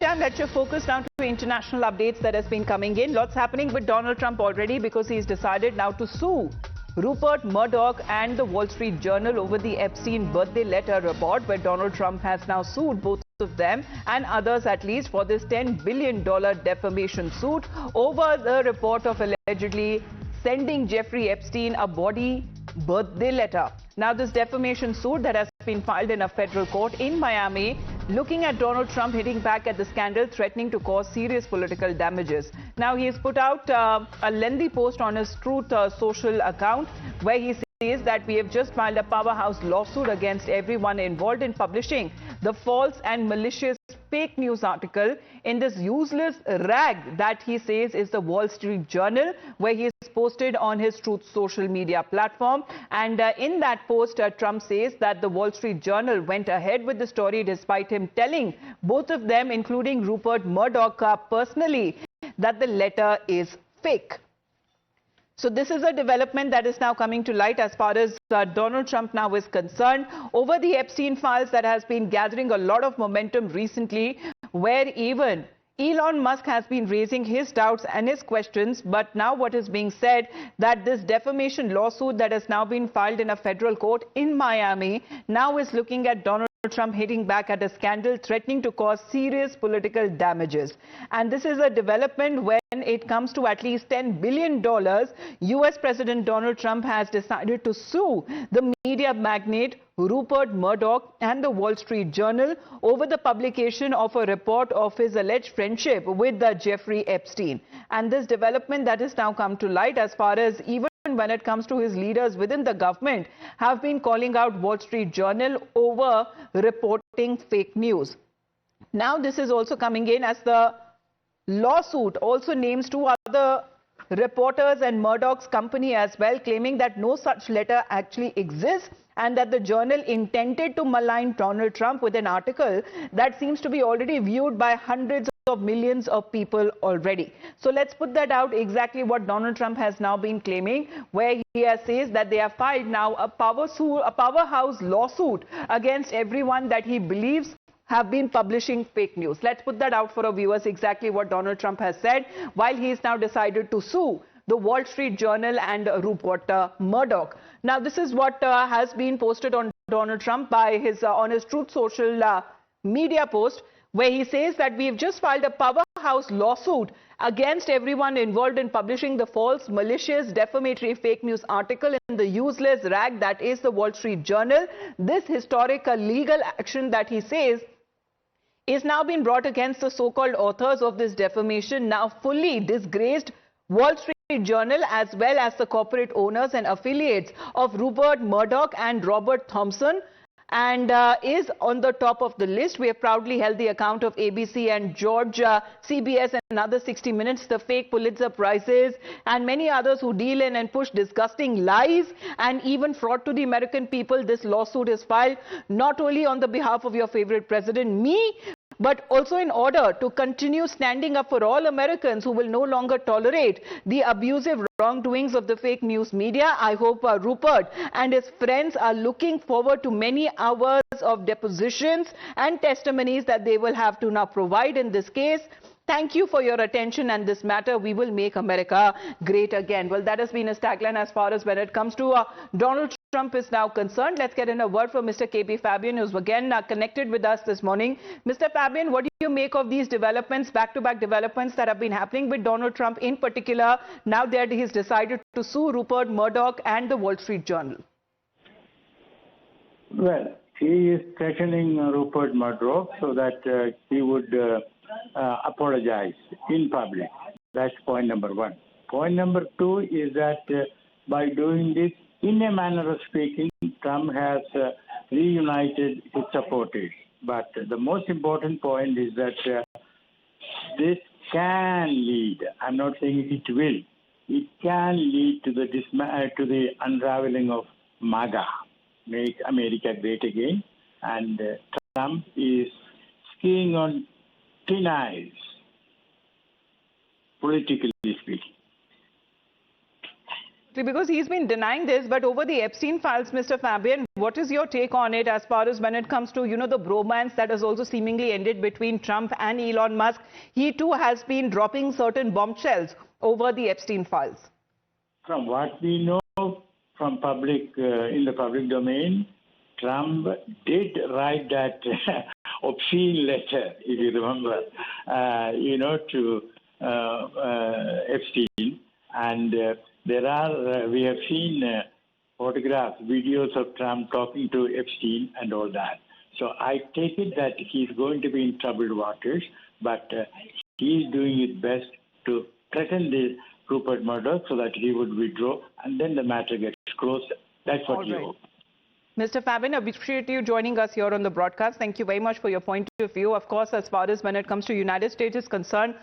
Let's your focus now to international updates that has been coming in. Lots happening with Donald Trump already because he's decided now to sue Rupert Murdoch and the Wall Street Journal over the Epstein birthday letter report, where Donald Trump has now sued both of them and others at least for this $10 billion defamation suit over the report of allegedly sending Jeffrey Epstein a bawdy birthday letter. Now, this defamation suit that has been filed in a federal court in Miami, looking at Donald Trump hitting back at the scandal, threatening to cause serious political damages. Now, he has put out a lengthy post on his Truth Social account where he says that we have just filed a powerhouse lawsuit against everyone involved in publishing the false and malicious fake news article in this useless rag that he says is the Wall Street Journal, where he has posted on his Truth social media platform. And in that post, Trump says that the Wall Street Journal went ahead with the story despite him telling both of them, including Rupert Murdoch personally, that the letter is fake. So this is a development that is now coming to light as far as Donald Trump now is concerned over the Epstein files that has been gathering a lot of momentum recently, where even Elon Musk has been raising his doubts and his questions. But now what is being said that this defamation lawsuit that has now been filed in a federal court in Miami now is looking at Donald Trump hitting back at a scandal, threatening to cause serious political damages. And this is a development when it comes to at least $10 billion. US President Donald Trump has decided to sue the media magnate Rupert Murdoch and the Wall Street Journal over the publication of a report of his alleged friendship with Jeffrey Epstein. And this development that has now come to light as far as even when it comes to his leaders within the government have been calling out Wall Street Journal over reporting fake news. Now this is also coming in as the lawsuit also names two other reporters and Murdoch's company as well, claiming that no such letter actually exists and that the journal intended to malign Donald Trump with an article that seems to be already viewed by hundreds of millions of people already. So let's put that out exactly what Donald Trump has now been claiming, where he says that they have filed now a powerhouse lawsuit against everyone that he believes have been publishing fake news. Let's put that out for our viewers exactly what Donald Trump has said while he is now decided to sue the Wall Street Journal and Rupert Murdoch. Now, this is what has been posted on Donald Trump by his on his Truth Social media post, where he says that we've just filed a powerhouse lawsuit against everyone involved in publishing the false, malicious, defamatory fake news article in the useless rag that is the Wall Street Journal. This historic legal action that he says is now being brought against the so-called authors of this defamation, now fully disgraced Wall Street Journal, as well as the corporate owners and affiliates of Rupert Murdoch and Robert Thomson, and is on the top of the list. We have proudly held the account of ABC and George, CBS and another 60 Minutes, the fake Pulitzer Prizes, and many others who deal in and push disgusting lies and even fraud to the American people. This lawsuit is filed not only on the behalf of your favorite president, me, but also in order to continue standing up for all Americans who will no longer tolerate the abusive wrongdoings of the fake news media. I hope Rupert and his friends are looking forward to many hours of depositions and testimonies that they will have to now provide in this case. Thank you for your attention and this matter. We will make America great again. Well, that has been his tagline as far as when it comes to Donald Trump is now concerned. Let's get in a word from Mr. K.P. Fabian, who's again connected with us this morning. Mr. Fabian, what do you make of these developments, back-to-back developments that have been happening with Donald Trump in particular, now that he's decided to sue Rupert Murdoch and the Wall Street Journal? Well, he is threatening Rupert Murdoch so that he would apologize in public. That's point number one. Point number two is that by doing this, in a manner of speaking, Trump has reunited his supporters. But the most important point is that this can lead, I'm not saying it will, it can lead to the unraveling of MAGA, Make America Great Again, and Trump is skiing on thin ice, politically speaking. because he's been denying this, but over the Epstein files, Mr. Fabian, what is your take on it as far as when it comes to, the bromance that has also seemingly ended between Trump and Elon Musk? He too has been dropping certain bombshells over the Epstein files. From what we know from in the public domain, Trump did write that obscene letter, if you remember, to Epstein. And we have seen photographs, videos of Trump talking to Epstein and all that. So I take it that he's going to be in troubled waters, but he's doing his best to threaten the Rupert Murdoch so that he would withdraw, and then the matter gets closed. That's what you hope. Mr. Fabian, I appreciate you joining us here on the broadcast. Thank you very much for your point of view. Of course, as far as when it comes to United States is concerned,